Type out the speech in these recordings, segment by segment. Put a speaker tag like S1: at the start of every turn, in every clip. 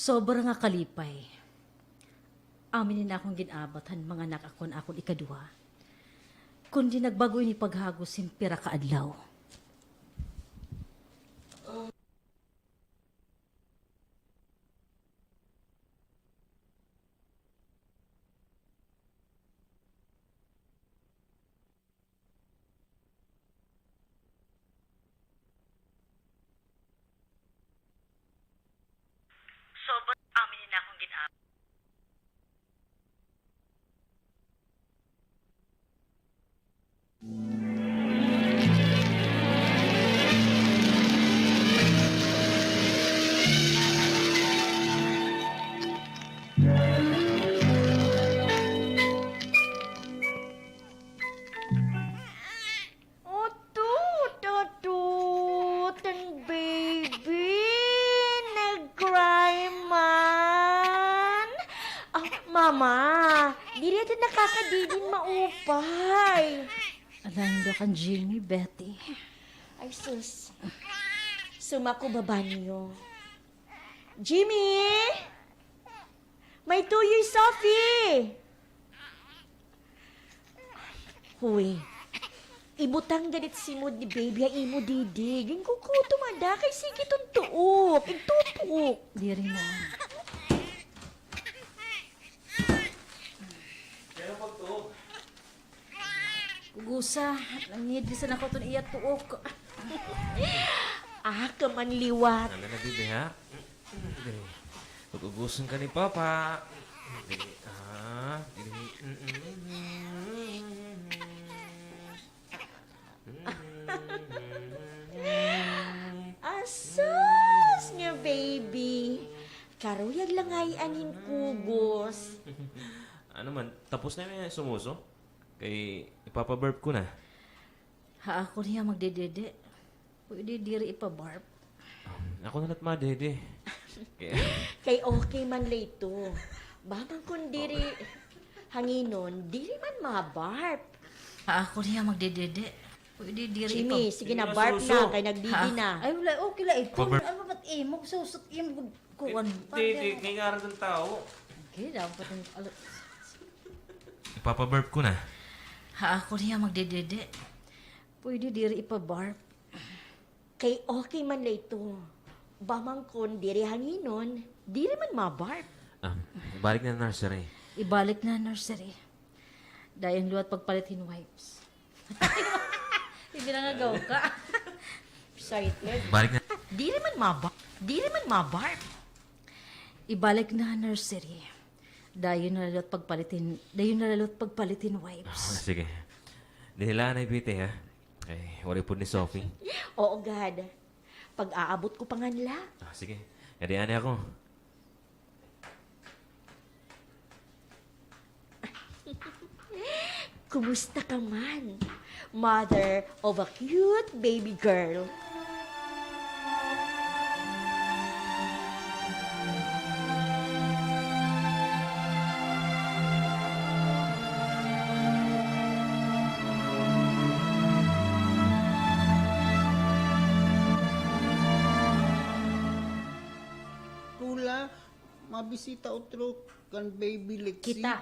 S1: Sobra nga kalipay. Aminin na akong ginabatan mga anak akon ikaduha. Kundi nagbago ni paghagos simpira kaadlaw. Sobra aminin na akong ginabatan.
S2: Tututututang baby, nag-cry man. Oh, mama, di rin ito nakakadidin maupay.
S1: Alam do kan Jimmy, Betty.
S2: Ay, sus. Sumako baba niyo. Jimmy! May tuyoy, Sophie! Huy, ibutang ganit simod ni baby ang imo didig. Yung kuko tumanda kay sige tuntuok. Igtutuok.
S1: Di rin na. Kugusa, nangidisan ako itong iyat tuok.
S2: Ah, kamanliwat.
S3: Ano na, bibi, ha? Dili. Pag-ugusan ka ni Papa. Dili. Dili.
S2: Asas nga, baby. Karuyag lang ay anin kugos.
S3: Ano man, tapos na yung sumuso? Kay ipapaburp ko na.
S1: Ha ako niya magdedede. Pwede diri ipabarp.
S3: Ako na lahat madede. Kaya,
S2: Kay okay man layto. Bamang kung diri hanginon, diri man mabarp.
S1: Ha ako niya magdedede. Pwede diri
S2: Jimmy, sige na,
S3: Sige na,
S2: barp
S3: suso.
S2: na, kay nagdidi na.
S1: Ay, wala, okay lang. Ikaw,
S3: Pabar-
S1: ano ba't imog? Susot imog. Kuwan.
S3: Hindi, kay nga ng tao.
S1: Okay, dapat yung...
S3: Ipapaburp ko na.
S1: Ha ako niya magdedede. Pwede diri ipabarp.
S2: Kay okay man layto. Bamang kung diri hanginon, diri man mabarp.
S3: Balik na nursery.
S1: Ibalik na nursery. Dahil luwat pagpalitin wipes. Hindi na nga gaw ka.
S2: Excited.
S3: Balik na.
S2: Diri man mabarp. Diri man mabarp.
S1: Ibalik na nursery. Dayon na lalot pagpalitin wipes.
S3: Sige. Dihila na ibite, ha? Ay, wari po ni Sophie.
S2: Oo, God. Pag-aabot ko panganla.
S3: Sige. Yari-ani ako.
S2: Kumusta ka man? Mother of a cute baby girl.
S4: Tula, mabisita otro kan baby Lexi.
S2: Kita.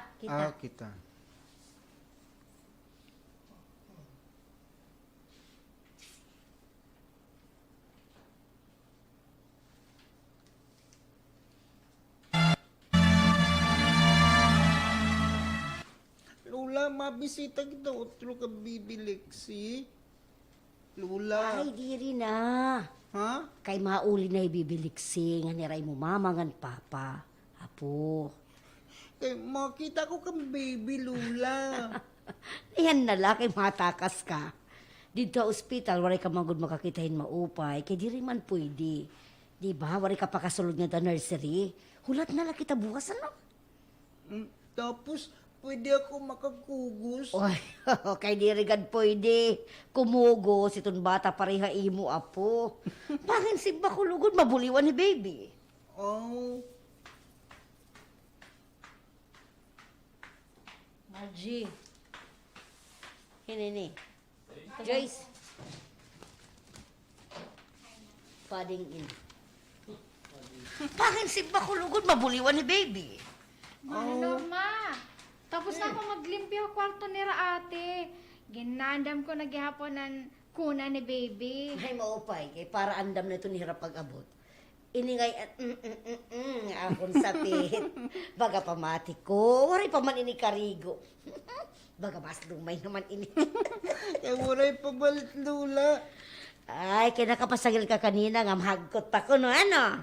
S4: Kita. Lula, mabisita kita otro kan baby Lexi. Lula.
S5: Ay, diri na.
S4: Ha?
S5: Kay mauli na ibibiliksi nga niray mo mama ngan papa. Apo.
S4: Kay makita ko kan baby Lula.
S5: Ayan na la, kay matakas ka. Dito sa ospital, waray ka magud makakitahin maupay. Kay diri man pwede. Di ba? Waray ka pakasulod nga da nursery. Hulat na la kita bukas, ano?
S4: Tapos, pwede ako makakugos.
S5: Oy, kay diri gad pwede. Kumugos, itong bata pareha imo, apo. Pangin si bakulugod, mabuliwan ni baby.
S4: Oh,
S1: Margie.
S5: Hinini. Joyce. Padding in. Pangin si bakulugod, mabuliwan ni baby.
S6: Mana Norma. Tapos na ako maglimpyo kwarto ni ate. Ginandam ko na gihapon ng kuna ni baby.
S5: Ay, maupay, kay para andam na ito ni hirap pag-abot. Iningay at akong sapit. Baga pamati ko, waray pa man ini karigo. Baga mas lumay naman ini.
S4: Eh, waray pabalit, Lula.
S5: Ay, kinakapasagil ka kanina, nga mahagkot pa ko, no, ano?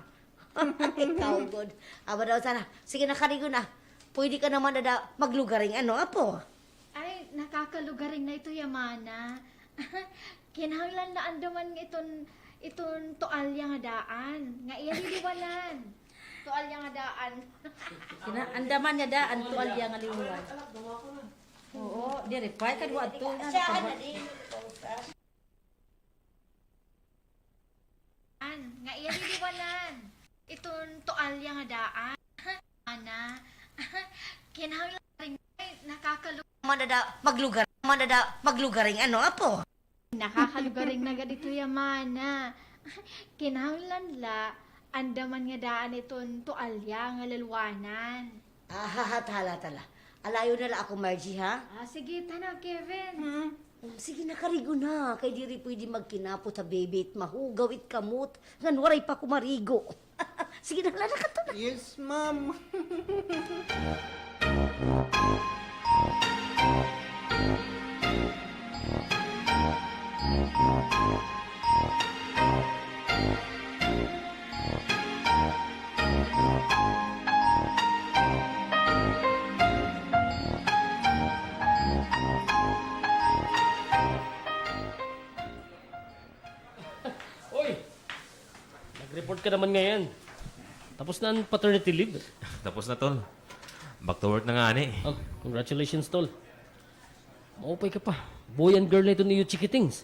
S5: Ikaw, good. Aba daw sana. Sige na, karigo na. Pwede ka naman na maglugaring, ano, apo?
S6: Ay, nakakalugaring na ito, Yamana. Kinahanglan na andaman iton tualya nga daan. Nga iya liwanan. Tualya nga daan.
S1: Andaman niya daan, tuwalya nga liwan. Oo, dire, pay kadwa ato na.
S6: Nga iya liwanan. Iton tualya nga daan. Ana. Kinahanglan rin
S5: Maglugaring, ano, apo?
S6: nakakalugaring na ganito Yamana. Kinahanglan la andaman nga daan iton tualya nga lalwanan.
S5: Tala. Alayo na la ako, Margie, ha?
S6: Sige, tana, Kevin.
S5: Sige na, karigo na. Kay diri pwede magkinapo sa baby at mahugaw it kamot. Ngan waray pa kumarigo. Sige na, lala ka to na.
S4: Yes, ma'am.
S7: Oy! Nag-report ka naman ngayon. Tapos na ang paternity leave.
S3: Tapos na, tol. Back to work na nga, ani.
S7: Oh, congratulations, tol. Maupay ka pa. Boy and girl na ito ni Yu Chikitings.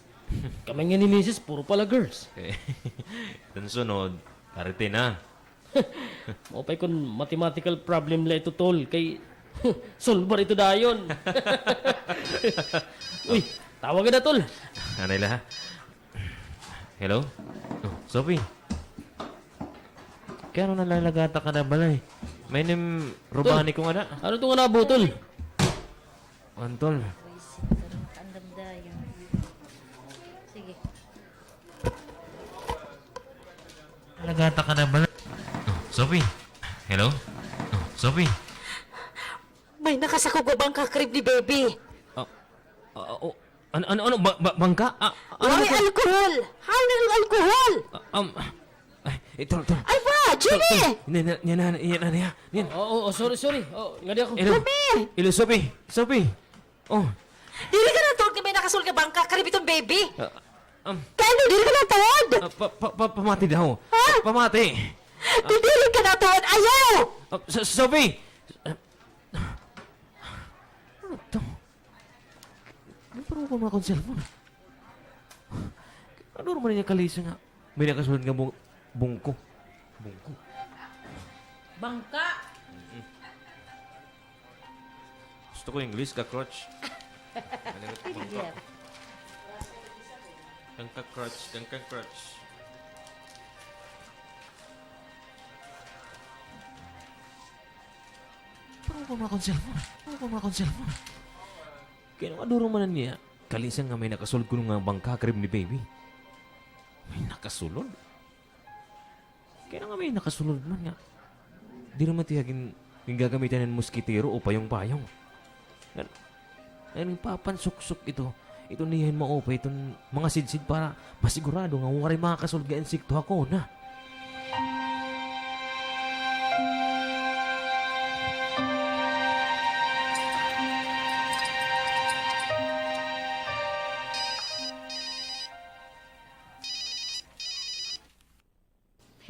S7: Kami nga ni Mrs. Puro pala girls.
S3: Eh, itong sunod, karite na.
S7: Maupay kung mathematical problem la ito, tol. Kay, solver ito dayon. Uy, tawag ka na, tol.
S3: Anay la. Hello? Oh, Sophie. Kaya ano nalalagata ka na balay? May nim Robani ko nga na.
S7: Ano ito nga nabo, tol?
S3: Antol.
S1: Andam dayon. Sige.
S3: Nalalagata ka na balay? Oh, Sophie. Hello? Oh, Sophie.
S2: May nakasakugubang kakrib ni baby.
S3: Oh, ano, bangka?
S2: Ay, alkohol! Hanggang alkohol!
S3: Ay, ito.
S2: Ay ba, Jenny!
S3: Yan.
S7: Oh, sorry. Oh, nga di ako.
S3: Ilo, Sophie. Oh,
S2: Dili ka na tawad ka may nakasul ka bang kakrib itong baby?
S3: um,
S2: Kano, dili ka na tawad!
S3: pamati daw.
S2: Ha?
S3: Pamati.
S2: Dili ka na tawad, ayaw!
S3: Sophie! Ano ito? Ano parang ko mga akong cellphone? Ano naman niya kalisa nga? May nakasunod nga bungko.
S1: Bangka!
S3: Gusto ko English, ka-crotch. Bangka. Kang ka-crotch. Parang ko mga akong cellphone? Kaya nung aduro man niya, kalisan nga may nakasulod ko nga bangka krib ni baby. May nakasulod? Kaya nga may nakasulod man nga. Di naman tiyagin yung gagamitan ng muskitero o payong-payong. Ngayon papansuk-suk ito. Ito niyan mo pa itong mga sidsid para masigurado nga waray makakasulod nga insekto ako na.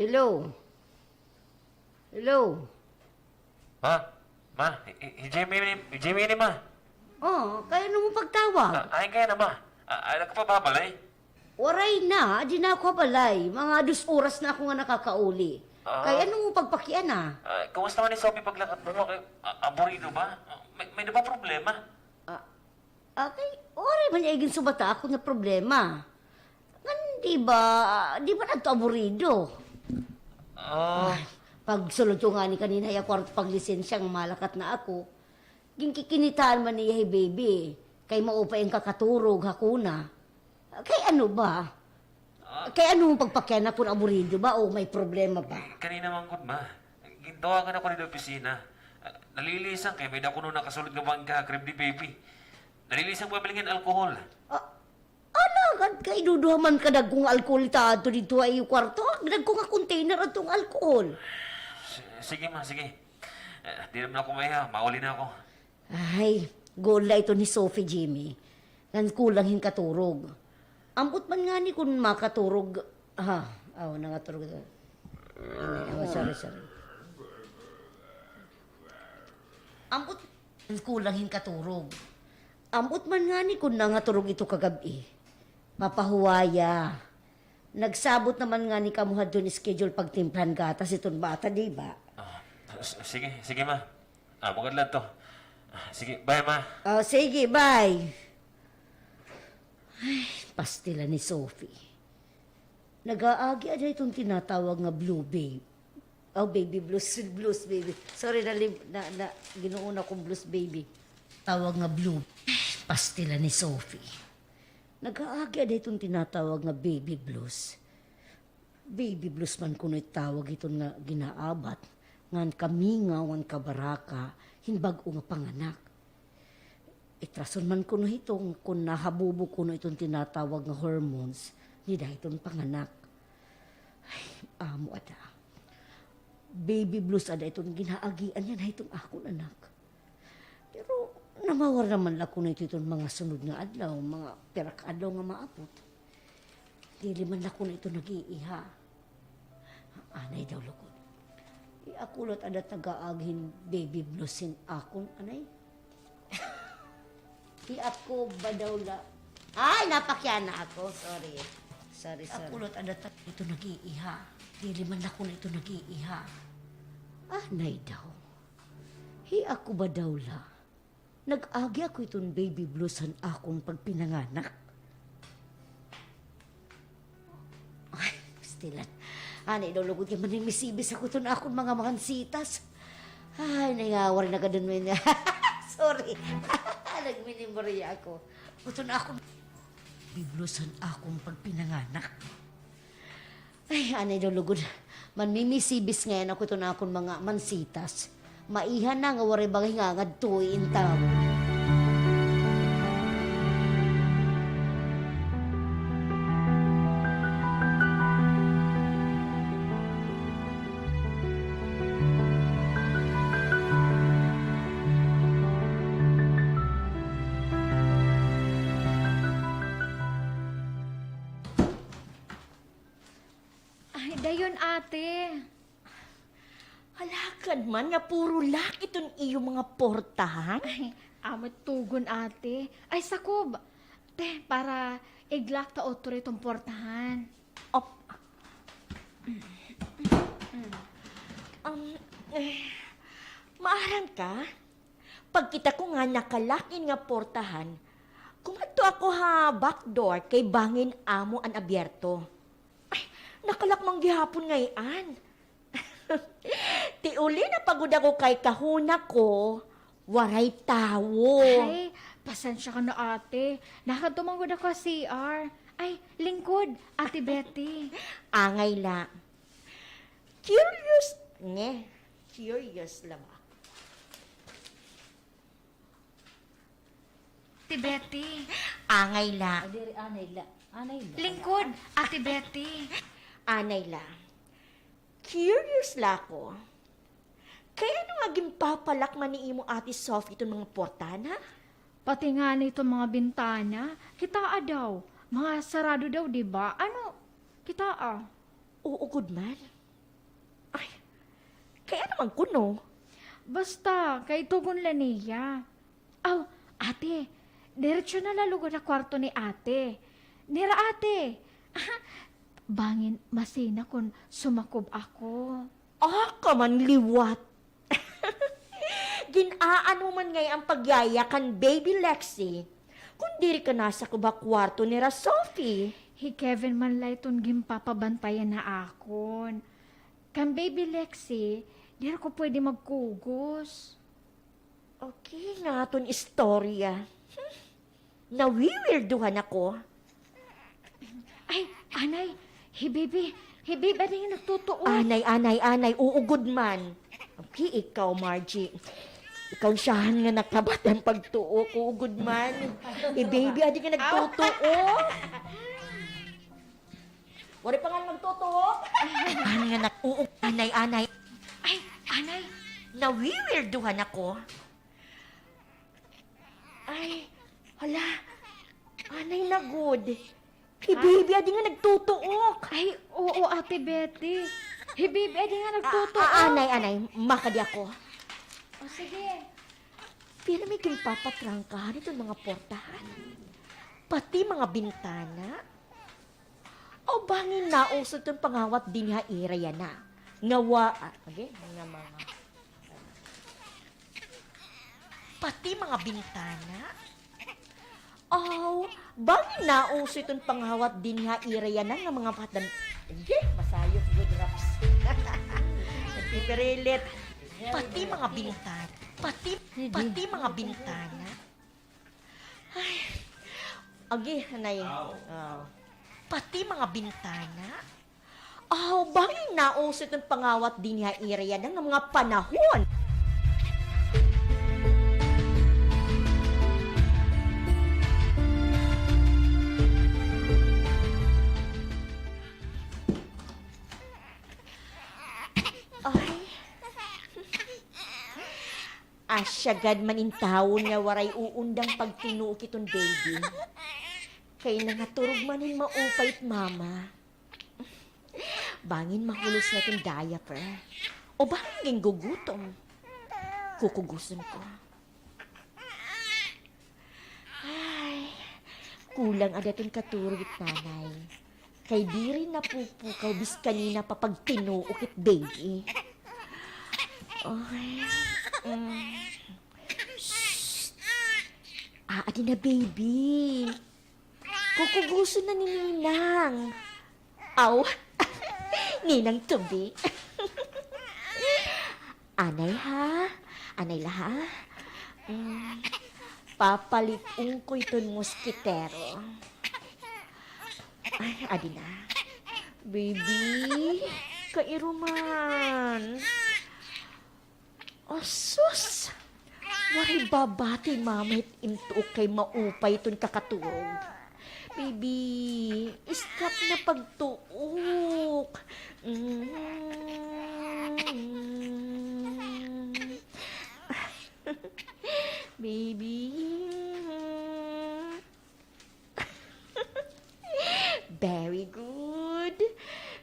S5: Hello?
S3: Ma? Jimmy ni ma.
S5: Oh, kaya nung mo pagtawag.
S3: Ay kaya na ma. Ay nagpapabalay.
S5: Waray na, di na ako balay. Mga 2 oras na ako nga nakakauli. Kaya nung mo pagpakian na.
S3: Kumusta man ni Sophie paglakad mo? Aborido ba? May na ba problema?
S5: Okay, waray man niya igin subata ako na problema. Di ba nagto aburido? Pag sulod ko nga ni kanina, ya kwarto pag lisensya, malakat na ako. Ginkikinitaan man niya, hey baby. Kay maupay ang kakaturog, hakuna. Kay ano ba? Kay ano pagpakyan ako na aburido ba o may problema ba?
S3: Kanina man gud ma. Gintawagan ako ni opisina. Nalilisan kay may dako nung nakasulod nga bangka crib ni baby. Nalilisan ko bilingin alkohol.
S5: Alagad kay duduhaman ka dagkong alkohol tato dito ay kwarto. Dagkong nga container atong alkohol.
S3: Sige ma, sige. Di naman ako maya, mauli na ako.
S5: Ay, gola ito ni Sophie Jimmy. Ngan kulang hin katurog. Ambot man nga ni kung makaturog. Nangaturog ito. Sorry. Ambot kulang hin katurog. Ambot man nga ni kung nangaturog ito kagabi. Mapahuwaya. Nagsabot naman nga ni kamuhad doon schedule pagtimplan gatas itong bata, di ba?
S3: Sige ma. Magandang to. Sige, bye ma.
S5: Sige, bye. Ay, pastila ni Sophie. Nag-aagi ada itong tinatawag nga blue babe. Baby blues baby. Sorry na ginuuna kong blues baby. Tawag nga blue. Pastila ni Sophie. Nag-aagi ada itong tinatawag nga baby blues. Baby blues man kuno itawag itong nga ginaabat. Ngan kamingaw, ngan kabaraka, hinbag-o nga panganak. Itrason man kuno itong kung nahabubo kuno itong tinatawag nga hormones, ni dahil itong panganak. Ay, amo ada. Baby blues ada itong ginaagian yan na itong akong anak. Pero namawar naman lang kuno itong mga sunod nga adlaw, mga perak-adlaw nga maapot. Dili man lang kuno ito nag-iiha. Anay daw lukod. Iakulot ada taga-aghin baby bluesin akong anay. Di ako ba daw la... Ay, napakyan na ako. Sorry. Akulot ada ito nag-iiha. Dili man ako na ito nag-iiha. Nay daw. Hi ako ba daw la? Nag-agi ako itong baby bluesan akong pagpinanganak. Ay, stilan. Anay daw lugod yung manimisibis ako itong akong mga mansitas. Ay, nangawar na ka dun mo yun. Sorry. Nagminimorya ako. Ito na ako. Biblusan akong pagpinanganak. Ay, anay daw lugod. Manmimisibis ngayon ako ito na akong mga mansitas. Maihan na nga wari bang hingangad tuwiin tao.
S6: Ay, dayon ate.
S2: Halakad man nga puro lak itong iyo mga portahan.
S6: Ay, amat tugon ate. Ay, sakob. Te, para iglak ta otro itong portahan.
S2: Op. Maaram ka? Pagkita ko nga nakalakin nga portahan, kumadto ako ha backdoor kay bangin amo an abierto. Ay, nakalakmang gihapon ngayon. Ti uli na pagod ako kay kahuna ko, waray tawo.
S6: Ay, pasensya ka na ate. Nakatumangod ako sa CR. Ay, lingkod, ate Betty.
S2: Angay la. Curious. Curious lang ako.
S6: Ate Betty.
S2: Angay la.
S1: Diri, anay la.
S6: Lingkod, ate Betty.
S2: Anay la. Curious la ko. Kaya ano nga gimpapalak man ni imo ati Sophie itong mga portana?
S6: Pati nga nito mga bintana, kitaa daw. Mga sarado daw, di ba? Ano? Kitaa.
S2: Oo, good man. Ay, kaya naman kuno.
S6: Basta, kay tugon la niya. Aw, ate, diretso na lalugod na kwarto ni ate. Nira ate. Bangin, masina kung sumakob ako.
S2: Kaman liwat. Ginaan mo man ngay ang pagyayakan, baby Lexi. Kung diri ka nasa kuba kwarto ni Sophie.
S6: Hi Kevin man layton gimpapabantayan na akon. Kan baby Lexi, di ko pwede magkugos.
S2: Okay, nga ton istorya. Nawiwirduhan ako.
S6: Ay, anay, hibibi, ano yung nagtutuo?
S2: Anay, uugod man. Okay, ikaw, Margie. Ikaw siyahan nga nakabatan pagtuo, uugod man. Baby, adi ka nagtutuo. Wari pa nga nagtutuo. Ano nga anay.
S6: Ay, anay,
S2: Nawiwirduhan ako. Ay, hala. Anay na good. Baby, adi nga nagtutuok.
S6: ay, oo, Ate Betty. Hibibi, ano nga nagtutuo?
S2: Anay, makadi ako.
S6: O, sige.
S2: Pero may papatrangkahan itong mga portahan. Pati mga bintana. O bangin na usod itong pangawat din ha iraya na. Ngawa, okay? Nga mga. Pati mga bintana. Oh, bangin na usod itong pangawat din ha iraya na nga mga patan. Okay, masayos good raps. Nagpipirilit. Pati mga bintana. Pati mga bintana. Ay. Agi, hanay. Oh. Pati mga bintana. Bangin na usot ng pangawat din niya area ng mga panahon. Ay. Asyagad manintawon nga waray uundang pagtinuok itong baby. Kay nangaturog manin maupay't mama. Bangin mahulos na itong diaper. O bangin gugutom. Kukuguson ko. Ay, kulang ada itong katurog it nanay. Kay di rin napupukaw bis kanina pa pag tinuok it baby. Ay, adi na baby. Kukuguso na ni Ninang. Aw, Ninang tubi. Anay ha? Anay la ha? Papalitong ko itong moskitero. Ay, adi na. Baby, kairuman. Sus! Waray babati mamit into kay maupay itong kakaturog. Baby, stop na pagtuok. Baby. Very good.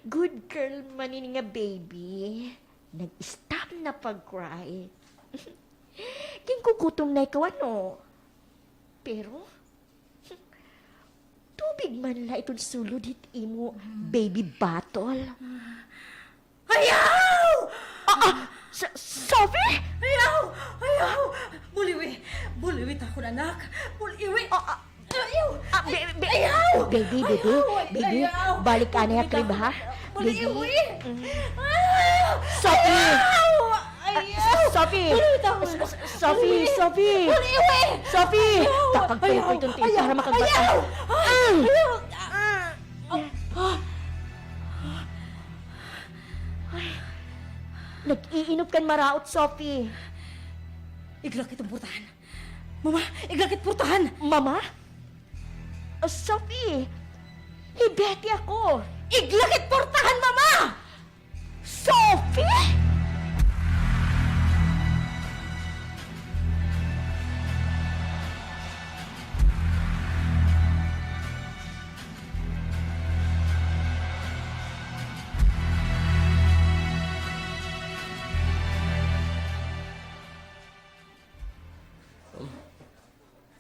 S2: Good girl manin nga baby. Nag-stop na pag-cry. King kukutom na ikaw ano. Pero, tubig man la itong sulod hit imo, baby bottle.
S1: Ayaw!
S2: Sophie?
S1: Ayaw! Buliwi takon anak. Buliwi. Ayaw!
S2: Ayaw! Baby,
S1: Ayaw!
S2: balik ka na ya, crib ha? Baby.
S1: Buliwi.
S2: Sophie!
S1: Ayaw!
S2: Sophie!
S1: Buliwi takon.
S2: Sophie!
S1: Buliwi.
S2: Sophie! Kapagpayo ko itong tayo para makagbata.
S1: Ayaw!
S2: Nag-iinop kan maraot, Sophie.
S1: Iglakit ang purtahan. Mama, iglakit purtahan.
S2: Mama? Sophie! Betty ako!
S1: Iglakit purtahan, mama!
S2: Sophie!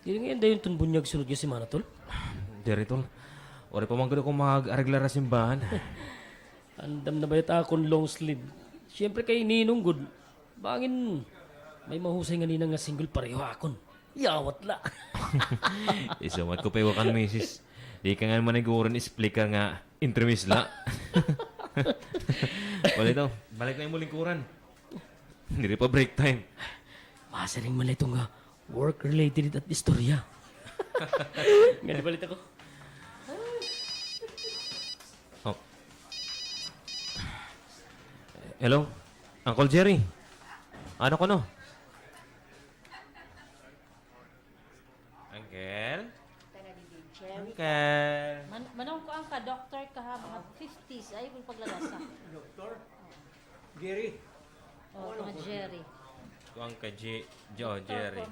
S7: Hindi nga yun itong bunyag sunod niya si Manatol.
S3: Dere tol. Ori pa man ko mag-arreglar sa simbahan.
S7: Andam na ba yata akong long sleeve? Siyempre kay Ninong good. Bangin, may mahusay nga ninang nga single pareho akon. Yawat la.
S3: Isamat ko pa iwakan, misis. Di ka nga maniguran isplika nga intermis la. balik na yung lingkuran. Hindi rin pa break time.
S7: Masaring man ito nga work-related at istorya. Nga di balit ako.
S3: Oh. Hello? Uncle Jerry? Ano ko no? Uncle? Uncle?
S1: Manong ko ang ka-doctor ka ha, mga 50s, ay kung paglalasa.
S4: Jerry.
S1: Mga Jerry.
S3: Kuang ka Jerry.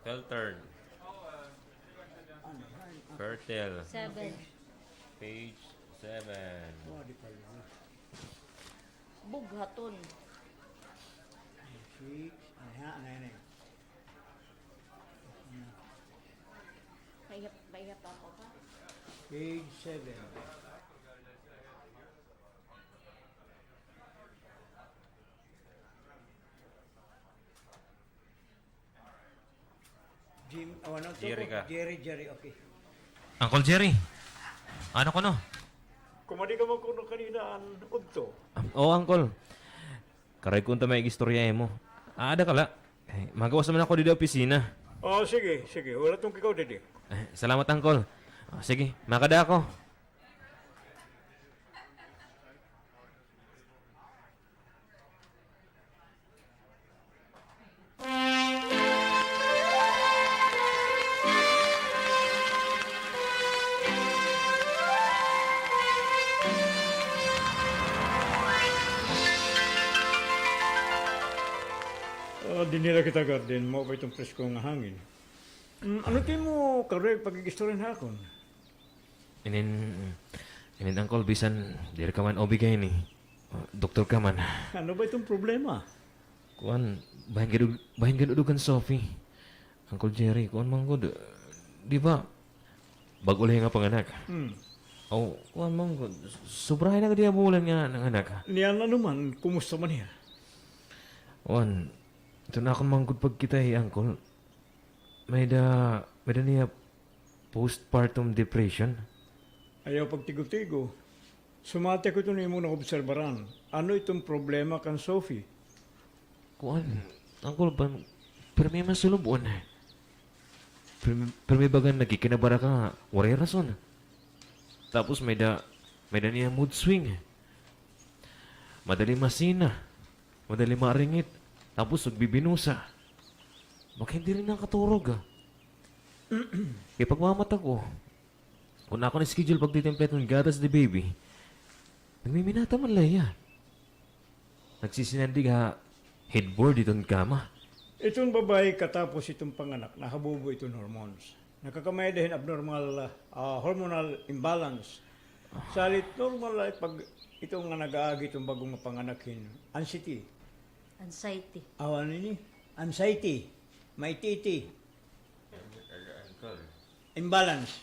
S3: Filtered. Fertile.
S1: 7.
S3: Page 7.
S2: Bughaton. Mahirap ako ka.
S4: Page 7. Jim, ano to?
S3: Jerry ka.
S4: Jerry, okay.
S3: Uncle Jerry? Ano ko no?
S8: Kumadi ka man kuno kanina ang udto.
S3: Oo, Uncle. Karay kung may istorya mo. Ada kala. Magawas naman ako dito sa opisina.
S8: Oh, sige. Wala tong kikaw dede.
S3: Salamat, Uncle. Sige, makada ako.
S8: Di nila kita garden, mo ba itong presko nga hangin? Ano tayo mo karek pagigistorin hakon?
S3: Inin, Uncle, bisan, dir ka man obigay ni. Doktor ka man.
S8: Ano ba itong problema?
S3: Kuan, bahin ganudugan Sophie. Uncle Jerry, kuan man ko, di ba? Bago lang nga panganak. Oh, kuan man ko, sobrahin na ka bulan nga ng anak.
S8: Niyan ano man, kumusta man niya?
S3: Kuan, ito na akong manggod pag kita Uncle. May da niya postpartum depression.
S8: Ayaw pagtigo-tigo. Sumate ko ito na mo obserbaran. Ano itong problema kan Sophie?
S3: Kuan, Uncle, pero may masulubon. Pero may bagan nagkikinabara ka nga, waray rason. Tapos may da niya mood swing. Madali masina. Madali maringit. Tapos nagbibinusa. Baka hindi rin nakaturog Kaya pagmamata ko, kung ako na-schedule pagtitemplet ng gatas the baby, nagmiminata man lang yan. Nagsisinandig headboard itong kama.
S8: Itong babae katapos itong panganak, nahabubo itong hormones. Nakakamay dahil abnormal hormonal imbalance. Salit normal ay pag itong nga nag-aagi itong bagong mapanganakin, anxiety.
S1: Anxiety.
S4: Awan ini? Anxiety. May titi. Imbalance.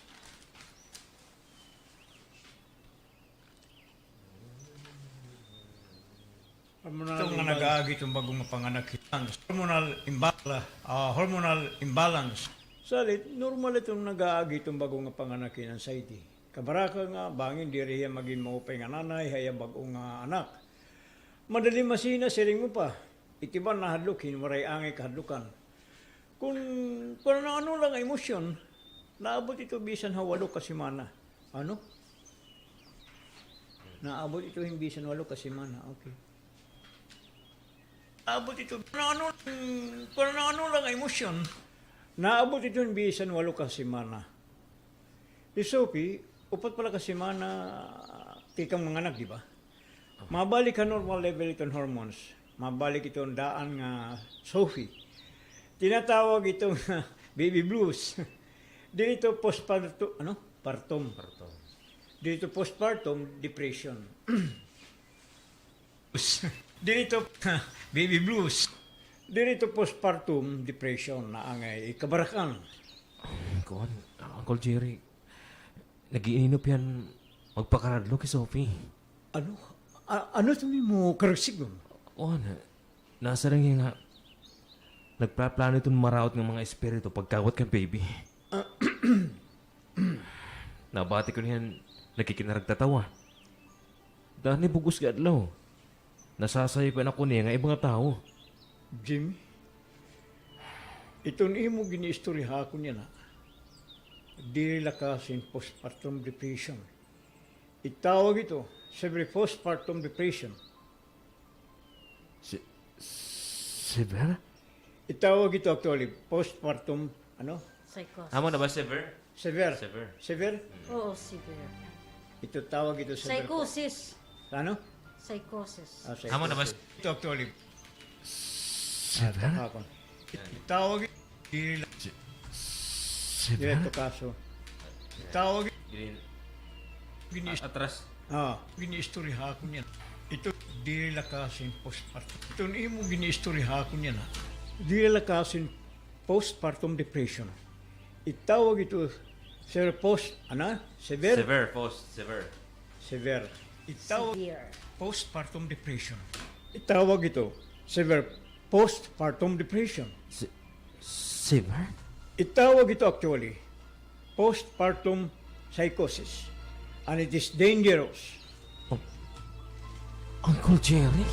S4: Itong nga nag-aagi itong bagong mapanganakin. Hormonal imbalance.
S8: Salit, normal itong nag-aagi itong bagong panganakin, anxiety. Kabaraka nga, bangin di riya maging maupay nga nanay, haya bagong anak. Madali masina, siling mo pa. Itiban na hadlukin, waray angay kahadlukan. Kung ano lang ang emosyon, naabot ito bisan hawalo kasimana. Ano? Naabot ito yung bisan walo kasimana. Okay. Naabot ito, ano lang ang emosyon, naabot ito yung bisan walo kasimana. Si Sophie, upat pala kasimana, tikang mga anak, di ba? Mabalik ka normal level itong hormones. Mabalik itong daan nga Sophie. Tinatawag itong baby blues. Dito postpartum, Partum. Dito postpartum depression. Dito baby blues. Dito postpartum depression na angay kabarakan.
S3: Kuan, Uncle Jerry, nag-iinop yan magpakaradlo kay Sophie.
S8: Ano ito mo karagsig nun?
S3: Kuan, nasa rin nga nagplaplano itong maraot ng mga espiritu pagkawat kang baby. Nabati ko niyan, nakikinaragtatawa. Dahil bugos ka adlaw. Nasasayapan ako niya nga ibang tao.
S8: Jimmy, iton imo giniistorya ko niya na. Dili lakasin postpartum depression. Itawag ito, severe postpartum depression.
S3: Sever?
S8: Itawag ito actually, postpartum,
S1: Psychosis.
S3: Amo na ba, Sever?
S8: severe.
S3: Sever.
S8: Severe?
S1: Oo, severe.
S8: Ito tawag ito severe.
S1: Psychosis.
S8: Ano?
S1: Psychosis.
S3: Amo na ba?
S8: Ito actually,
S3: Sever?
S8: hakon. Itawag ito, dili
S3: Sever?
S8: ito kaso. Itawag ito,
S3: Atras.
S8: giniistorya ko niya. Ito, dili lakasin postpartum. Ito imo giniistorya ko niya na. Dili lakasin postpartum depression. Itawag ito, severe Severe?
S3: Sever, post, sever.
S8: Severe. Itawag
S1: Severe.
S8: postpartum depression. Itawag ito, severe postpartum depression.
S3: Sever?
S8: Itawag ito actually, postpartum psychosis. And it is dangerous.
S3: Uncle Jerry?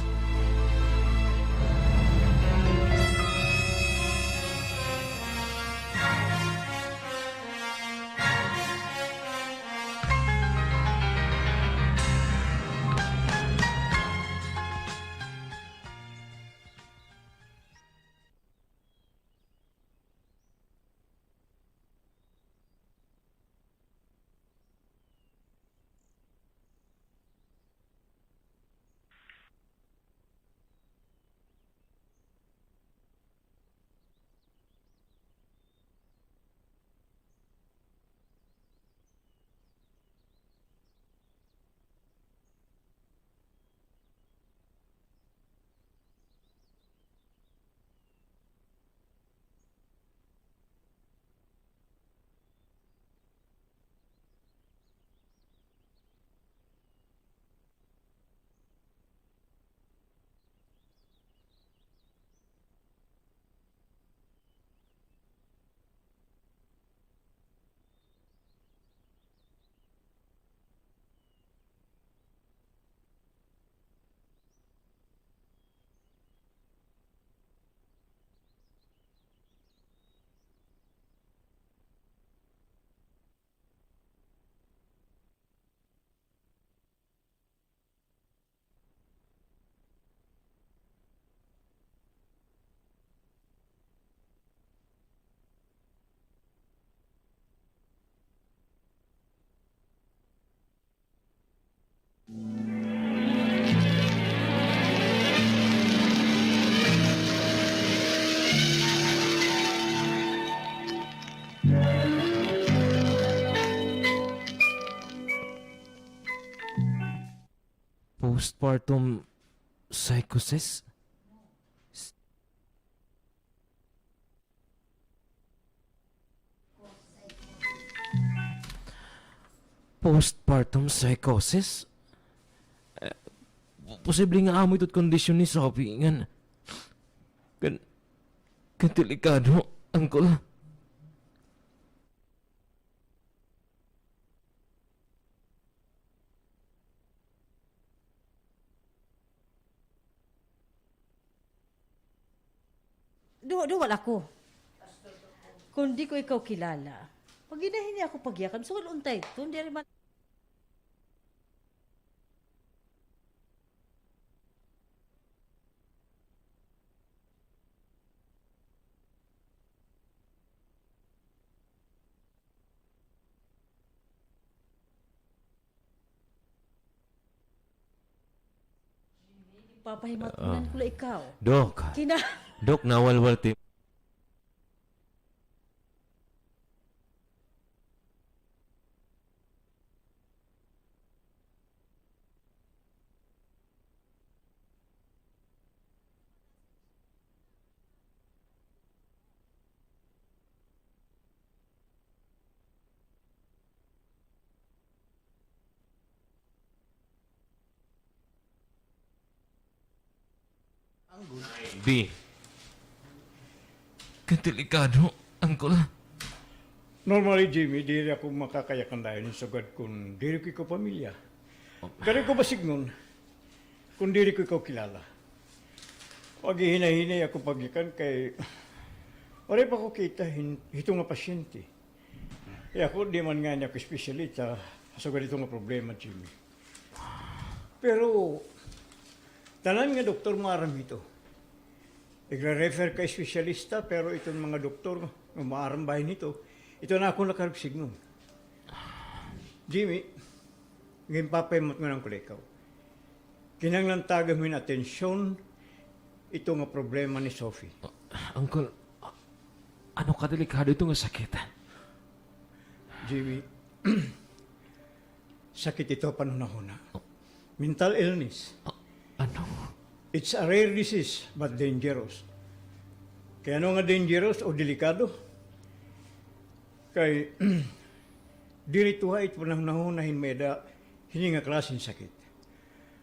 S3: Postpartum psychosis? Postpartum psychosis? Posible nga amo ito't kondisyon ni Sophie nga kan delikado, Uncle.
S1: Duwal ako. Kung di ko ikaw kilala, pag inahin niya ako pagyakan, so untay, kung di rin man. Papahimatunan ko lang ikaw.
S3: Dok,
S1: Kina...
S3: Dok, nawalwal ti. B. Delikado, Uncle.
S8: Normally, Jimmy, dili ako makakayakan dahil yung sagad kung dili ko pamilya. Kaya ko basig nun, kung diri ko ikaw kilala. Wag hinahinay ako pagikan kay wala pa ko kita hito nga pasyente. E ako di man nga niya ko espesyalista sa ganito nga problema, Jimmy. Pero tanan nga doktor maaram ito. Igra-refer ka espesyalista pero itong mga doktor nga maaram bahin ito, ito na ako nakaripsig nun. Jimmy, ngayon papayamot nga ng kulikaw. Kinanglan taga mo yung atensyon ito nga problema ni Sophie.
S3: Uncle, ano kadelikado ito nga sakit?
S8: Jimmy, sakit ito panunahuna. Mental illness.
S3: Ano?
S8: It's a rare disease but dangerous. Kaya ano nga dangerous o delikado? Kay dirito ha ito panunahuna hinmeda hininga klaseng sakit.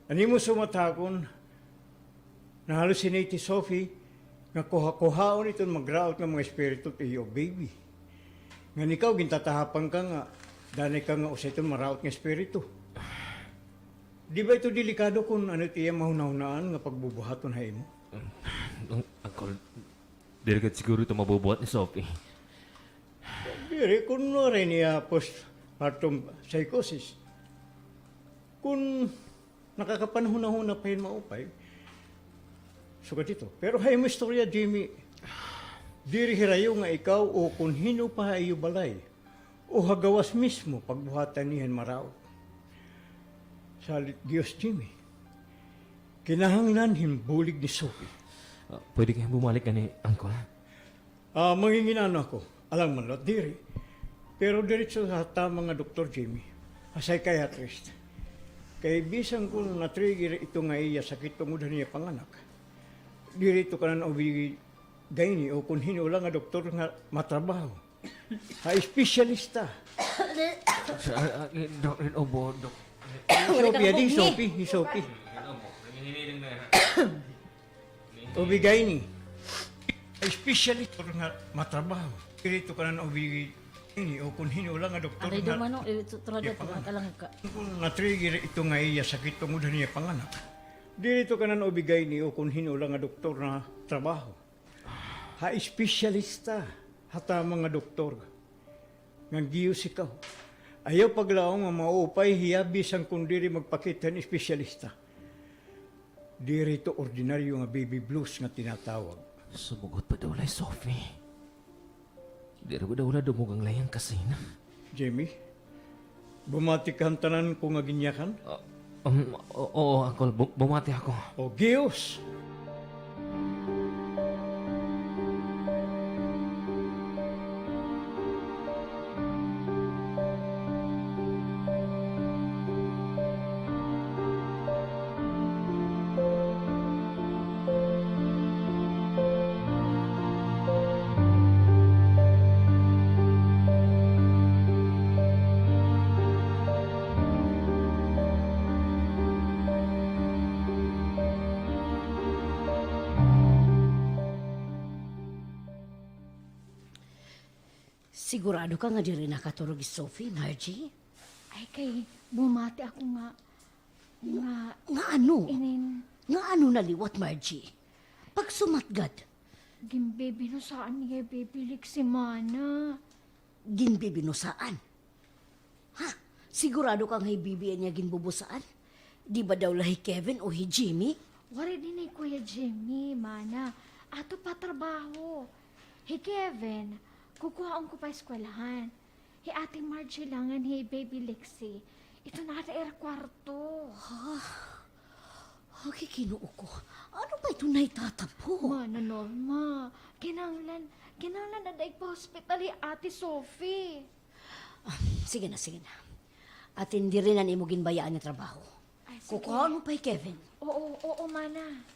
S8: Ani mo sumatakon na hallucinate ni Sophie nga kuha-kuhaon itong mag-raot ng mga espiritu to iyo, baby. Nga ikaw, gintatahapang ka nga, dani ka nga usay itong maraot ng espiritu. Di ba ito delikado kung ano tiya mahunahunaan nga pagbubuhaton hay mo?
S3: Uncle, dilikat siguro ito mabubuhat ni Sophie.
S8: Diri, kung rin niya postpartum psychosis, kung nakakapanahon-huna pa yun maupay, sugat ito. Pero hay mo istorya, Jimmy, diri hirayo nga ikaw o kung hino pa iyo balay o hagawas mismo pagbuhatan niyan maraot. Salit Diyos, Jimmy. Kinahanglan himbulig ni Sophie.
S3: Pwede kayong bumalik ka ni Uncle?
S8: Manginginano ako. Alam man lot, diri. Pero diretso sa tamang nga Dr. Jimmy, a psychiatrist. Kay bisan kung na-trigger ito nga iya sakit tungod niya panganak. Dirito ka na ubigi gayni o kung hinula nga doktor nga matrabaho. Ha, espesyalista. Sophie. Ubigay ni. Espesyalista nga matrabaho. Dirito ka na ubigi gayni o kung hinula nga doktor
S1: Aray
S8: nga
S1: dumano, turada ito, kalang ka.
S8: kung na-trigger ito nga iya sakit tungod niya panganak. Dirito ka na naubigay ni o kung hinula nga doktor na trabaho. Ha, espesyalista. Hata mga doktor. Nga giyos ikaw. Ayaw paglaong nga maupay hiyabis ang kundiri magpakita ni espesyalista. Dirito ordinaryo nga baby blues nga tinatawag.
S3: Sumugot pa daw lay Sophie. Di rin daw na dumugang layang kasina.
S8: Jamie, bumati ka ang tanan ko nga ginyakan?
S3: Oo, Uncle. Bumati ako.
S8: O giyos!
S5: Sigurado ka nga di rin nakatulog si Sophie, Margie?
S6: Ay kay, bumati ako nga
S5: Nga ano?
S6: inin
S5: Nga ano naliwat, Margie? Pag sumatgad,
S6: gimbaby no saan niya bibilik si Mana.
S5: ginbibinusaan. Ha? Sigurado ka nga ibibiyan niya ginbubusaan? Di ba daw lahi Kevin o hi Jimmy?
S6: Wari din ni Kuya Jimmy, Mana. Ato pa trabaho. Hey Kevin, kukuhaan ko pa eskwelahan. Hey Ate Margie langan, hey Baby Lexi. Ito na era kwarto.
S5: Okay, kinuo ko. Ano ba ito naitatapo?
S6: Mana Norma, kinanglan na daig pa hospital ni Ate Sophie.
S5: Sige na, sige na. At hindi rin na imugin bayaan niya trabaho.
S6: Ay, sige.
S5: Kukuhaan mo pa Kevin.
S6: Oo, Mana.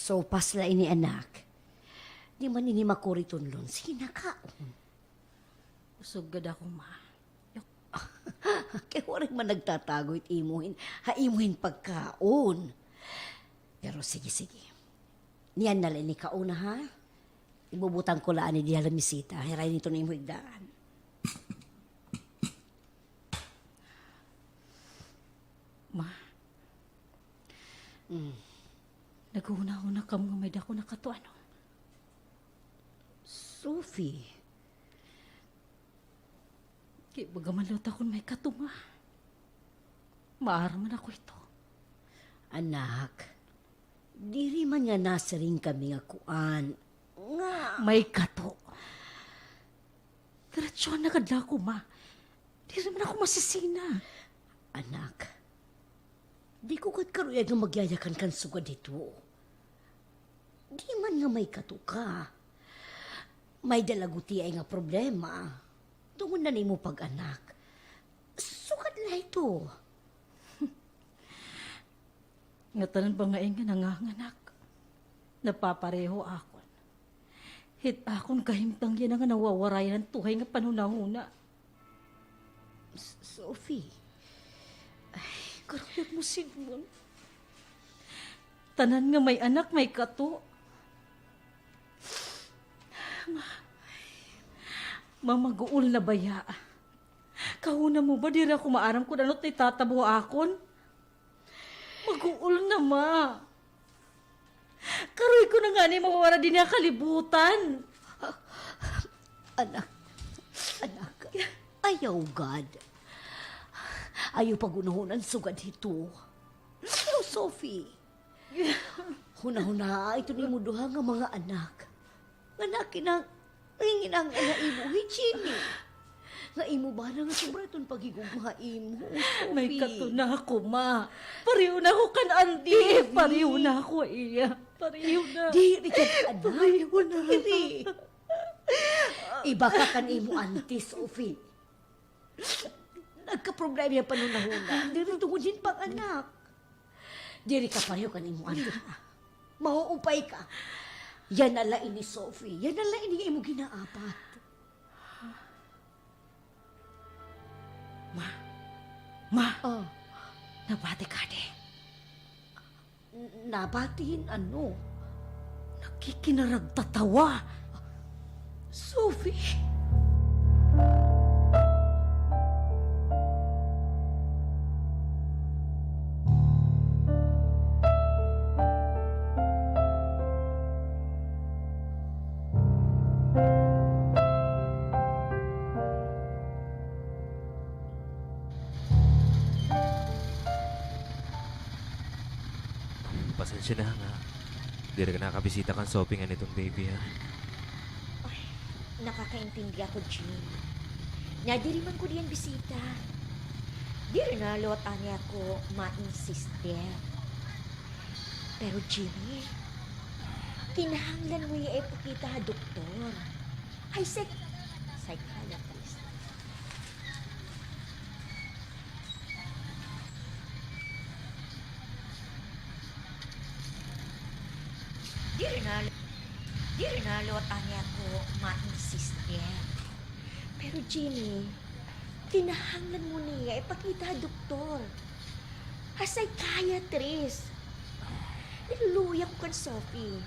S5: So, pasla ini anak. Di man ini makuritunlon. Sige na ka.
S1: Usog gad ako, ma.
S5: Kaya wala man nagtatago it imuhin. Haimuhin pagkaon. Pero sige. Niyan na lang ni kauna ha. Ibubutang ko laan ni Diya Lamisita. Hiray nito na imuhigdaan.
S1: Ma. Naguna-una ka mga may dako na kato, ano?
S5: Sophie.
S1: Kaya bagaman lot akong may kato, ma. Maaraman ako ito.
S5: Anak. Diri man nga nasa rin kami nga kuan. Nga.
S1: May kato. Diretso na kadla ko, ma. Di naman ako masisina.
S5: Anak. Di ko kat karuyag nga magyayakan kan sugad dito. Di man nga may katuka. May dalaguti ay nga problema. Tungon na nimo pag-anak. Sugad na ito.
S1: Nga tanan ba nga nga nanganganak? Napapareho akon. Hit akon kahimtang yan nga nawawarayan ng tuhay nga panunahuna.
S5: Sophie.
S1: Karuyag mo Sigmund. Tanan nga may anak, may kato. Mamaguol na baya. Kahuna mo ba, dira ko maaram ko nanot ni tatabo akon? Maguol na, ma. Karoy ko na nga ni mawawara din niya kalibutan.
S5: Anak. Ayaw, God. Ayaw pagunahunan sugad ito. Ayaw, Sophie. Huna-huna, ito ni mo duha nga mga anak. Nga nakinang, inginang nga imo, Hijini. Nga imo ba na nga sobra itong pagigugma imo, Sophie.
S1: May kato na ako, ma. Pariho na ako kan Andi. Pariho na ako, iya. Pariho na.
S5: Diri ka, anak.
S1: Pariho na.
S5: Diri. Iba ka kan imo, Auntie Sophie. Nagka-problema yung panunahuna. Diri tungod din pang anak. Diri ka pareho kan imo, Auntie. Mauupay ka. Yan ala ini, Sophie. Yan ala ini imo ginaapat.
S1: Ma,
S5: Oh,
S1: nabati ka de.
S5: nabatiin ano?
S1: Nakikinaragtatawa.
S5: Sophie?
S3: Pasensya na nga. Di rin ka nakabisita kang shopping nitong baby, ha?
S2: Nakakaintindi ako, Jean. Nadiri man ko diyan bisita. Di rin nalot ani ako ma-insiste. Pero Jimmy, kinahanglan mo yung ipakita ha, doktor. Ay, psychiatrist. Di rin nalot ani ako ma-insiste. Pero Jimmy, kinahanglan mo niya ipakita ha, doktor. Ha, psychiatrist. Niluluya ko kan Sophie.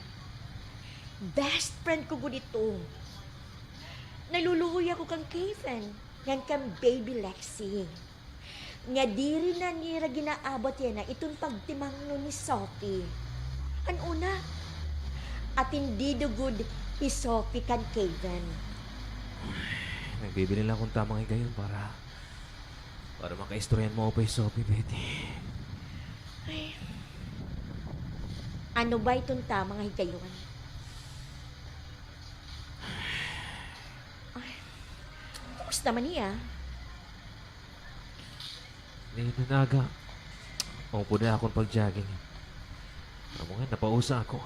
S2: Best friend ko ito. Naluluya ko kang Kevin. Yan kang baby Lexi. Nga diri na nira ginaabot yan na itong pagtimangno ni Sophie. An una, at hindi good ni Sophie kan Kevin.
S3: Nagbibili lang akong tamang higayon para makaistoryan mo pa yung Sophie, Betty.
S2: Ano ba itong tamang higayon? Ay, kumusta man niya?
S3: Ngayon na naga. Umupo na akong pag-jogging. Ano nga, napausa ako.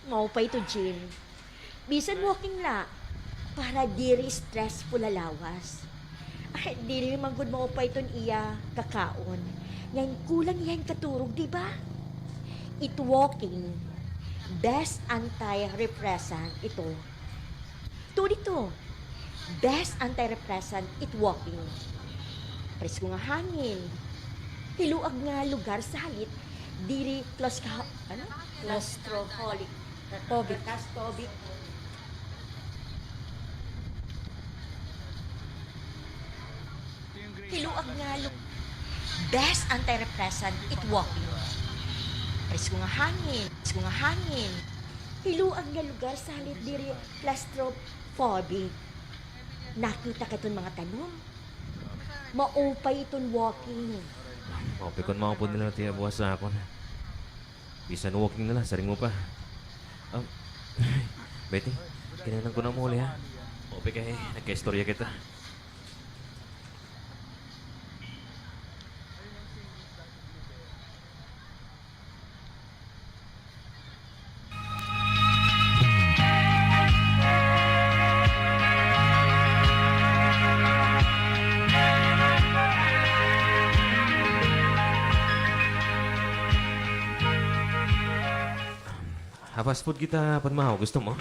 S2: Mau pa ito, Jill. Bisan walking la. Para diri stressful alawas. Ay, diri man gud mo pa iton iya kakaon. Yan kulang yan katurog, di ba? it walking, best anti-repressant ito. Ito dito. Best anti-repressant it walking. Presko nga hangin. Hiluag nga lugar sa halit, diri claustrophobic. Claustrophobic. Hiluag nga best anti-repressant it walking. Presko nga hangin. Hiluag nga lugar sa halit, diri claustrophobic. Nakita ka itong mga tanong. Maupay itong walking.
S3: Mapikon mga po nila tiya buwas sa akon. Bisan walking na lang, saring mo pa. Betty, kinanan ko na mo uli ha. Ope kay, nagka-istorya kita. Fast food kita panmahaw. Gusto mo?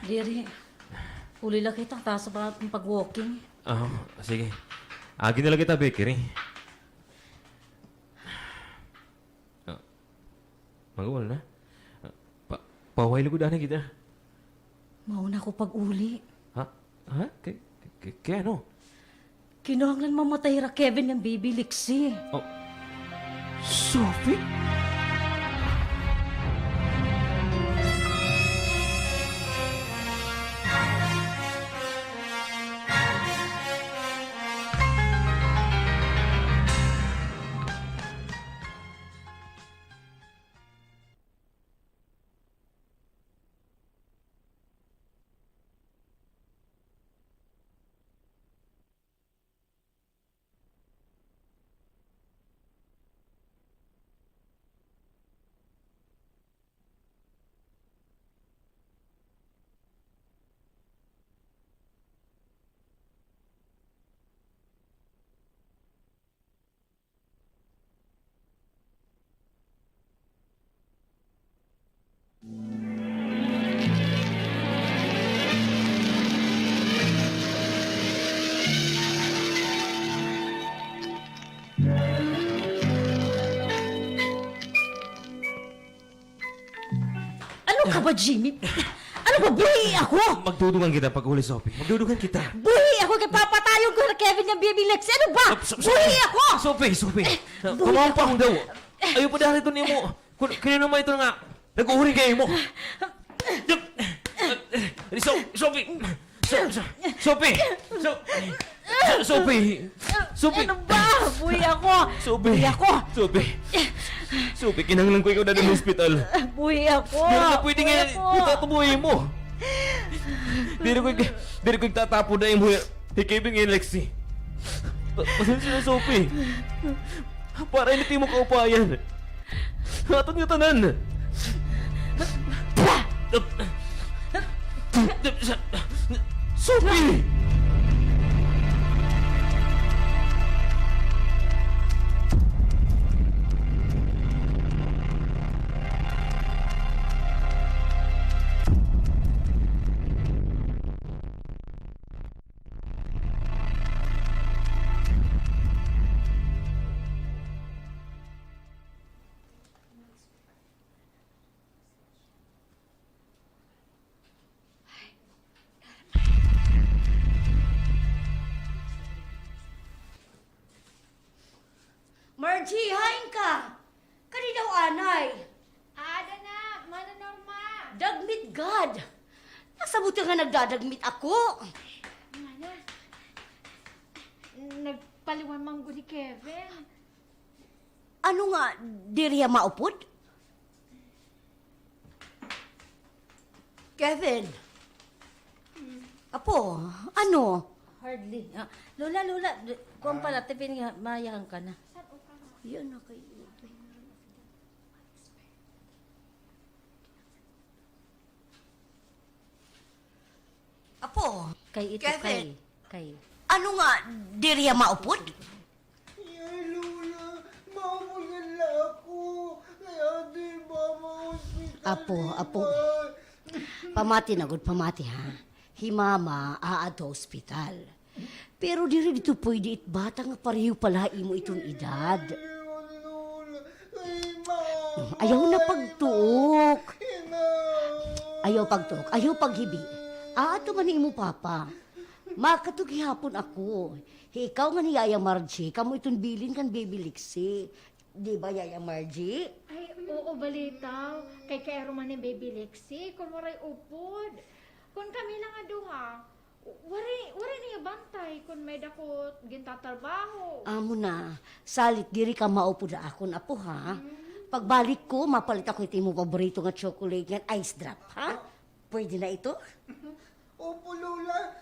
S1: Diri, uli lang kita, taas pa ang pag-walking.
S3: Sige. Agi na lang kita, bakery. Magawal na. Paway lugo dana kita.
S1: Mauna ko pag-uli.
S3: Ha? Kaya ano?
S1: Kinuhanglan mamatay ra Kevin ng baby Lixie.
S3: Sophie?
S1: Ano ka ba, Jimmy? Ano ba, buhi ako?
S3: Magdudugan kita pag uli, Sophie. Magdudugan kita.
S1: Buhi ako kay papatayon ko na Kevin ng baby Lexie. Ano ba? Buhi ako!
S3: Sophie!
S1: buhay
S3: Kumampang daw. Ayaw pa dahil ito niyo mo. Kaya naman ito nga. Nag-uhuri kayo mo. Sophie!
S1: Ano ba? Buhi ako! Buhi ako!
S3: Sophie, kinanglan ko ikaw na ng hospital.
S1: Buhi ako!
S3: Di na pwede
S1: Buhi
S3: nga
S1: ako!
S3: itatubuhin mo. Di na ko itatapo na yung buhay. Hikibing yung Lexi. Pasensya na, Sophie. Para hindi mo kaupayan. Aton nga tanan. Sophie!
S5: Margie, hain ka! Kaninaw anay!
S6: Ada na, Mana Norma.
S5: Dagmit God! Nasabuti nga nagdadagmit ako!
S6: Mana, nagpaliwan manggo ni Kevin.
S5: Ano nga, diriya maupod? Kevin! Apo, ano?
S1: Hardly. Lola, kung pala, tipin nga, mayahan ka na.
S5: Yan na kayo. Apo,
S1: Kay ito,
S5: Kevin.
S1: kay.
S5: Ano nga, diriya maupod?
S4: Lola, maubulan lang ako.
S5: Apo. Pamati na gud, pamati ha. Himama aad hospital. Pero diri dito pwede it bata nga pareho pala imo itong edad. Ayaw na pagtuok. Ayaw paghibi. Ato man ni imo papa. Makatug hapon ako. Ikaw nga ni Yaya Margie, kamo itong bilin kan baby Lixie. Di ba Yaya Margie?
S6: Ay, oo, balitaw. Kay kaero man ni Baby Lexi, kung waray upod. Kung kami lang aduha, waray niya bantay kung may dakot gintatrabaho.
S5: Amo na, salit diri ka maupo na ako na po ha. Pagbalik ko, mapalit ako ito mo paborito nga chocolate nga ice drop, ha? Pwede na ito?
S4: Opo, Lola.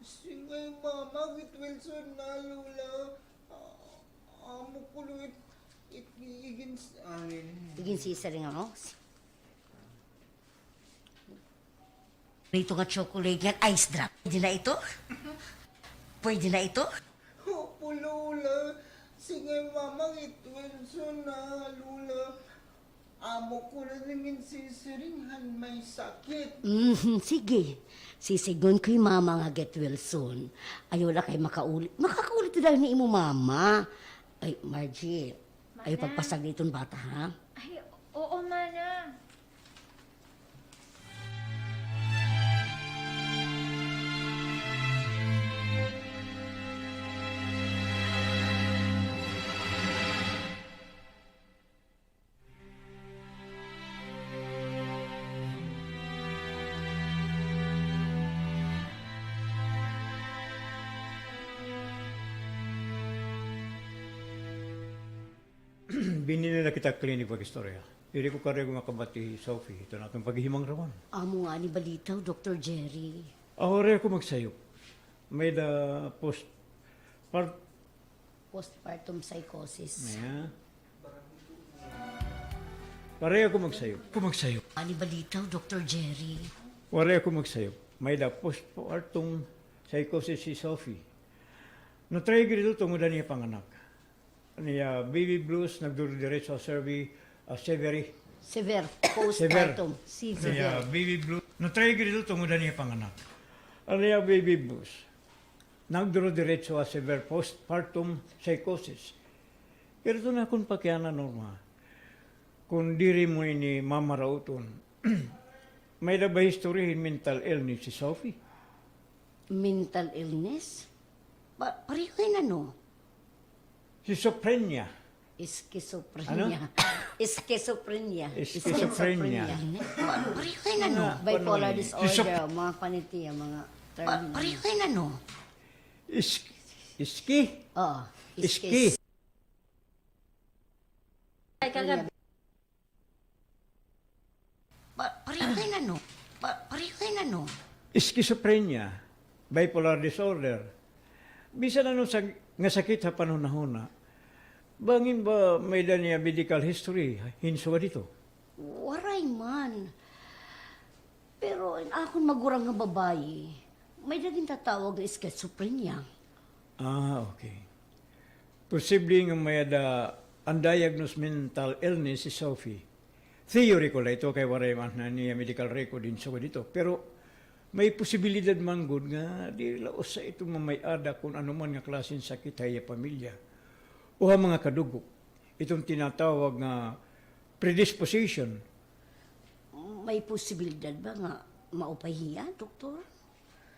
S4: Singay mama, with Wilson na, Lola. Amo ko luit. Igin...
S5: Bigin sisaring ako. Paborito nga chocolate nga ice drop. Pwede na ito? Pwede na ito?
S4: Opo, Lola. Singay mama, with Wilson na, Lola. Amo ko na nangin sisiringhan may sakit.
S5: Sige. Sisigon ko'y mama nga get well soon. Ayaw na kay makaulit. Makakaulit dahil ni imo mama. Ay, Margie. Ayaw pagpasag ditong bata, ha?
S6: Ay, oo, mana.
S8: Binili na kita klinik pag-istorya. Dili ko karego nga kabati, Sophie. Ito na akong paghihimang raman.
S5: Amo nga ni balitaw, Dr. Jerry.
S8: Ahore ko magsayop. May da post...
S5: Postpartum psychosis.
S8: Maya. Pareho ko magsayop.
S5: Ani balitaw, Dr. Jerry.
S8: Pareho ko magsayop. May da postpartum psychosis si Sophie. No-trigger ito tungod niya panganak. Niya baby blues nagduro-diretso sa severe.
S5: Severe. Postpartum.
S8: Niya baby blues. No-trigger ito tungod niya panganak. Niya baby blues nagduro-diretso sa severe postpartum psychosis. Pero ito na kung pakiana norma. Kung diri mo ni Mama Rauton, may na ba history in mental illness si Sophie?
S5: Mental illness? Pareho yun ano?
S8: Schizophrenia.
S5: Schizophrenia. Schizophrenia.
S8: Schizophrenia.
S5: Pareho yun ano? Bipolar disorder, mga panitiya, mga term. Pareho yun ano?
S8: Iski?
S5: Oo.
S8: Iski.
S1: Ay, kagabi.
S5: Pareho yun ano? Pareho yun ano?
S8: Schizophrenia. Bipolar disorder. Bisan ano sa nga sakit sa panahon-huna, bangin ba may niya medical history hinso ka dito?
S5: Waray man. Pero akong magurang nga babae, may naging tatawag na schizophrenia.
S8: Okay. Posible nga may da undiagnosed mental illness si Sophie. Theory ko lang ito kay waray man na niya medical record hinso ka dito. Pero may posibilidad man gud nga di laos sa itong mamayada kung ano man nga klaseng sakit ay pamilya. O ang mga kadugo. Itong tinatawag nga predisposition.
S5: May posibilidad ba nga maupahiya, doktor?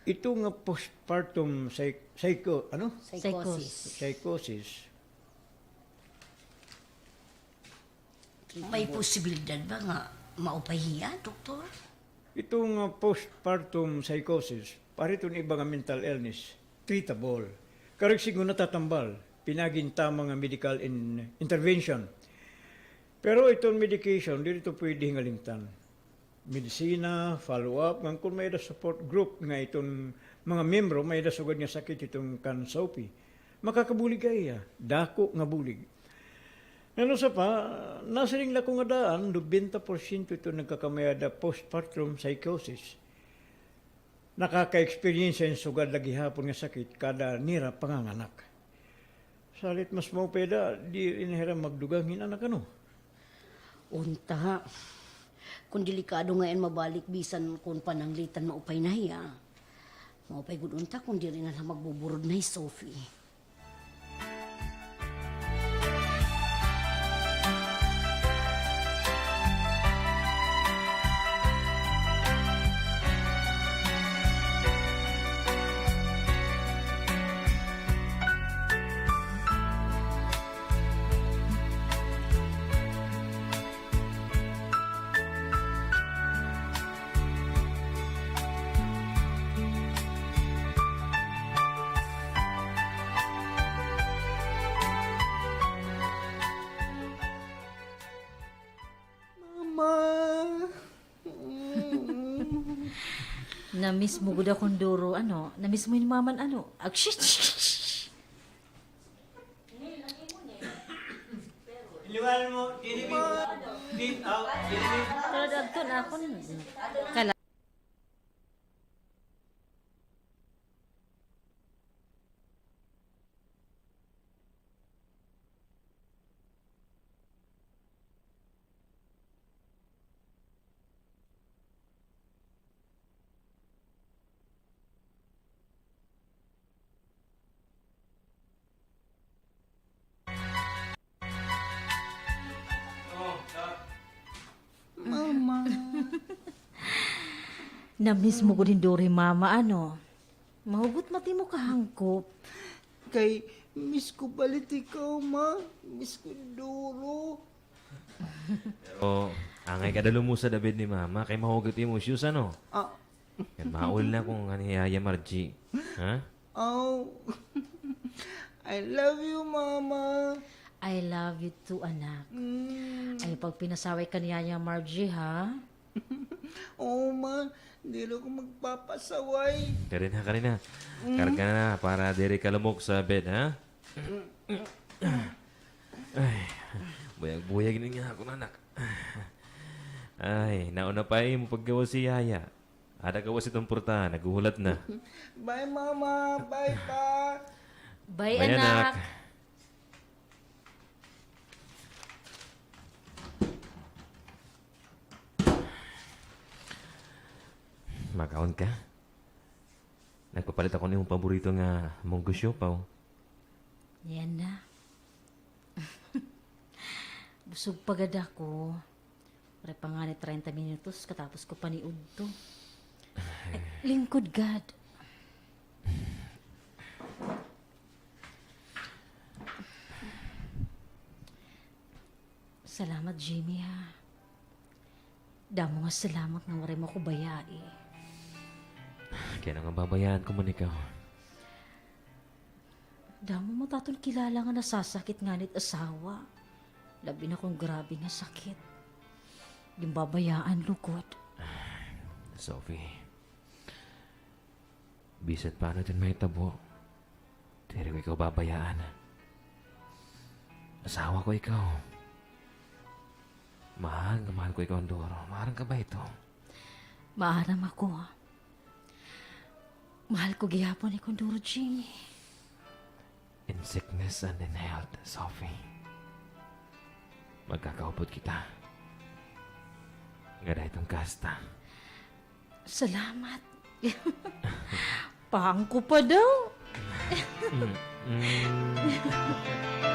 S8: Ito nga postpartum
S5: Psychosis.
S8: psychosis.
S5: May posibilidad ba nga maupahiya, doktor?
S8: Ito nga postpartum psychosis, parito ni iba nga mental illness, treatable. Karig natatambal, pinagin tama nga medical intervention. Pero itong medication, dito pwede hingalimtan. Medisina, follow-up, nga kung may da support group nga itong mga membro, may da sugad nga sakit itong Sophie. Makakabulig kaya, dako nga bulig. Ano sa pa, nasa ring lako nga daan, 90% ito nagkakamayada postpartum psychosis. Nakaka-experience yung sugad lagi hapon nga sakit kada nira panganganak. Salit mas maupeda, di inahira magdugangin anak ano.
S5: Unta. Kung delikado ngayon mabalik bisan kung pananglitan maupay na hiya. Maupay gud unta kung di rin na magbuburod na Sophie.
S4: Mama.
S1: Na-miss mo gud akong duro, ano? Na-miss mo yung maman, ano? Shit!
S8: Iliwanan mo,
S1: Pero dagto na ako kala.
S4: Mama.
S1: Na-miss mo gud yung duro yung mama, ano? Mahugot mati mo kahangkop.
S4: Kay miss ko balit ikaw, ma. Miss ko duro.
S3: Pero, angay ka dalo mo sa David ni Mama, kay mahugot yung shoes, ano?
S4: Ah,
S3: Yan, maul na kung ano Yaya Margie. Ha?
S4: oh. I love you, mama.
S1: I love you too, anak.
S4: Mm.
S1: Ay, pag pinasaway ka niya niya, Margie, ha?
S4: Oo, ma. Hindi rin ako magpapasaway.
S3: Karina. Karga na para diri ka lumok sa bed, ha? Ay, buyag-buyag niya ako, anak. Ay, nauna pa mo paggawa si Yaya. Ada gawa si Tumpurta, naguhulat na.
S4: Bye, mama. Bye, pa.
S1: Bye,
S3: Bye,
S1: anak.
S3: Makaon ka? Nagpapalit ako ng paborito nga munggo siopaw.
S1: Yan na. Busog pagad ako. Pare pa nga ni 30 minutos katapos ko paniud to. Ay, lingkod God. Salamat, Jimmy, ha. Damo nga salamat nga wari mo ko bayai.
S3: Kaya nga babayaan ko man ikaw.
S1: Damo mo taton kilala nga nasasakit nga nit asawa. Labi na kong grabe nga sakit. Yung babayaan lukod.
S3: Sophie. Bisan paano din may tabo. Tiri ko ikaw babayaan. Asawa ko ikaw. Mahal ko ikaw, Andoro. Mahal ka ba ito?
S1: Maaram ako, ha. Mahal ko gihapon ni Konduro, Jimmy.
S3: In sickness and in health, Sophie. Magkakaupot kita. Nga dahil itong kasta.
S1: Salamat. Pangko pa daw.
S3: Mm.